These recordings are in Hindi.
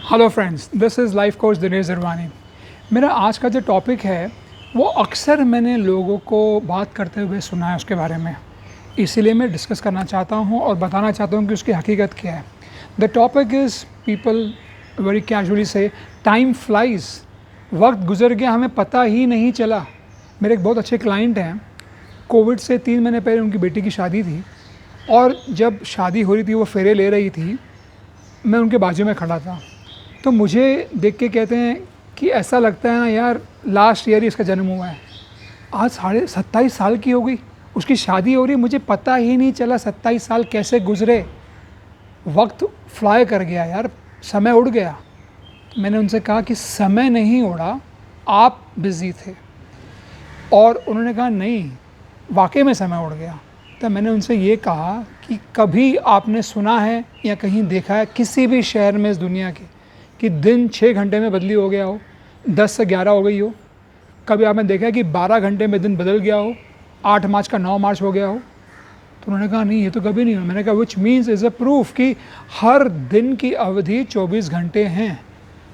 Hello friends, this is life coach Dinesh Zarwani. मेरा आज का जो टॉपिक है वो अक्सर मैंने लोगों को बात करते हुए सुना है उसके बारे में, इसीलिए मैं डिस्कस करना चाहता हूँ और बताना चाहता हूँ कि उसकी हकीकत क्या है। The topic is people very casually से टाइम फ्लाइज। वक्त गुजर गया, हमें पता ही नहीं चला। मेरे एक बहुत अच्छे क्लाइंट हैं, कोविड से 3 महीने पहले उनकी बेटी की शादी थी और जब शादी हो रही थी, वो फेरे ले रही थी, मैं उनके बाजू में खड़ा था। तो मुझे देख के कहते हैं कि ऐसा लगता है ना यार, लास्ट ईयर ही इसका जन्म हुआ है। आज 27 साल की हो गई, उसकी शादी हो रही, मुझे पता ही नहीं चला 27 साल कैसे गुजरे। वक्त फ्लाई कर गया यार, समय उड़ गया। मैंने उनसे कहा कि समय नहीं उड़ा, आप बिज़ी थे। और उन्होंने कहा नहीं, वाकई में समय उड़ गया। तो मैंने उनसे ये कहा कि कभी आपने सुना है या कहीं देखा है किसी भी शहर में इस दुनिया के कि दिन 6 घंटे में बदली हो गया हो, 10 से 11 हो गई हो? कभी आपने देखा है कि 12 घंटे में दिन बदल गया हो, 8 मार्च का 9 मार्च हो गया हो? तो उन्होंने कहा नहीं, ये तो कभी नहीं हुआ। मैंने कहा which means is a proof कि हर दिन की अवधि 24 घंटे हैं।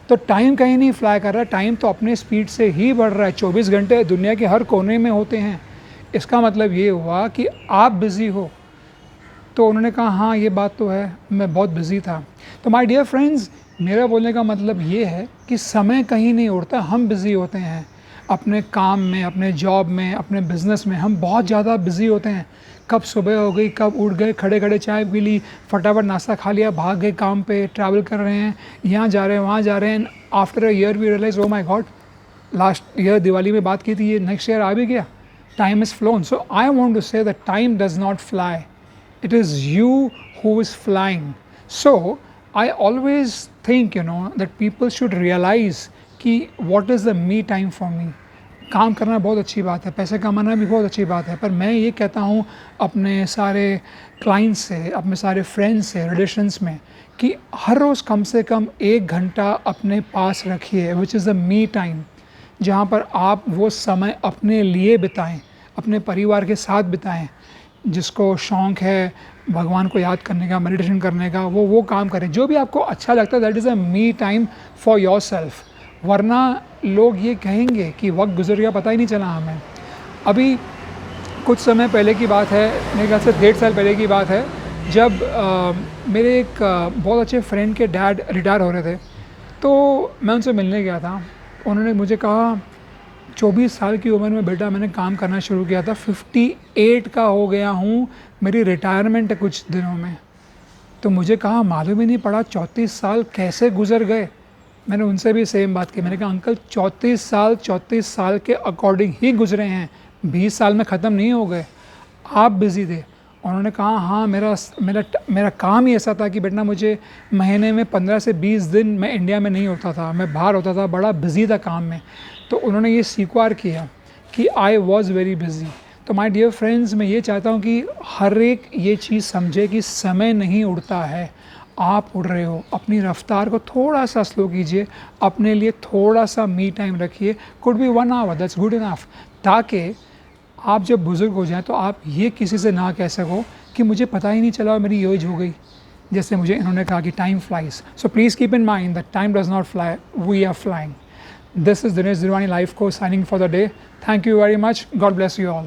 तो टाइम कहीं नहीं फ्लाई कर रहा है, टाइम तो अपने स्पीड से ही बढ़ रहा है। 24 घंटे दुनिया के हर कोने में होते हैं। इसका मतलब ये हुआ कि आप बिज़ी हो। तो उन्होंने कहा हाँ, ये बात तो है, मैं बहुत बिज़ी था। तो माय डियर फ्रेंड्स, मेरा बोलने का मतलब ये है कि समय कहीं नहीं उड़ता, हम बिज़ी होते हैं अपने काम में, अपने जॉब में, अपने बिज़नेस में। हम बहुत ज़्यादा बिज़ी होते हैं। कब सुबह हो गई, कब उठ गए, खड़े खड़े चाय पी ली, फटाफट नाश्ता खा लिया, भाग गए काम पे, ट्रैवल कर रहे हैं, यहाँ जा रहे हैं, वहाँ जा रहे हैं। After a year we realise, oh my God, last year Diwali में बात की थी, ये नेक्स्ट ईयर आ भी गया। Time is flown. So I want to say that time does not fly, it is you who is flying. So I always think that people should realize कि what is the me time for me. काम करना बहुत अच्छी बात है, पैसे कमाना भी बहुत अच्छी बात है, पर मैं ये कहता हूँ अपने सारे क्लाइंट्स से, अपने सारे फ्रेंड्स से, रिलेशंस में, कि हर रोज़ कम से कम 1 घंटा अपने पास रखिए, which is the me time, जहाँ पर आप वो समय अपने लिए बिताएं, अपने परिवार के साथ बिताएं। जिसको शौक़ है भगवान को याद करने का, मेडिटेशन करने का, वो काम करें। जो भी आपको अच्छा लगता है, that is a me time for your self. वरना लोग ये कहेंगे कि वक्त गुजर गया, पता ही नहीं चला हमें। अभी कुछ समय पहले की बात है, मेरे ख्याल से 1.5 साल पहले की बात है, जब मेरे एक बहुत अच्छे फ्रेंड के डैड रिटायर हो रहे थे। तो मैं उनसे मिलने गया था। उन्होंने मुझे कहा 24 साल की उम्र में बेटा मैंने काम करना शुरू किया था, 58 का हो गया हूँ, मेरी रिटायरमेंट है कुछ दिनों में। तो मुझे कहा मालूम ही नहीं पड़ा 34 साल कैसे गुजर गए। मैंने उनसे भी सेम बात की। मैंने कहा अंकल 34 साल के अकॉर्डिंग ही गुजरे हैं, 20 साल में ख़त्म नहीं हो गए। आप बिज़ी थे। उन्होंने कहा हाँ, मेरा काम ही ऐसा था कि बेटा मुझे महीने में 15 से 20 दिन मैं इंडिया में नहीं होता था, मैं बाहर होता था, बड़ा बिज़ी था काम में। तो उन्होंने ये स्वीकार किया कि आई वॉज़ वेरी बिज़ी। तो माय डियर फ्रेंड्स, मैं ये चाहता हूँ कि हर एक ये चीज़ समझे कि समय नहीं उड़ता है, आप उड़ रहे हो। अपनी रफ्तार को थोड़ा सा स्लो कीजिए, अपने लिए थोड़ा सा मी टाइम रखिए। Could be 1 hour, that's good enough, ताकि आप जब बुज़ुर्ग हो जाएं तो आप ये किसी से ना कह सको कि मुझे पता ही नहीं चला और मेरी एज हो गई, जैसे मुझे इन्होंने कहा कि time flies. So please keep in mind that time does not fly, we are flying. This is Dinesh Zirwani, Life Coach, signing for the day. Thank you very much. God bless you all.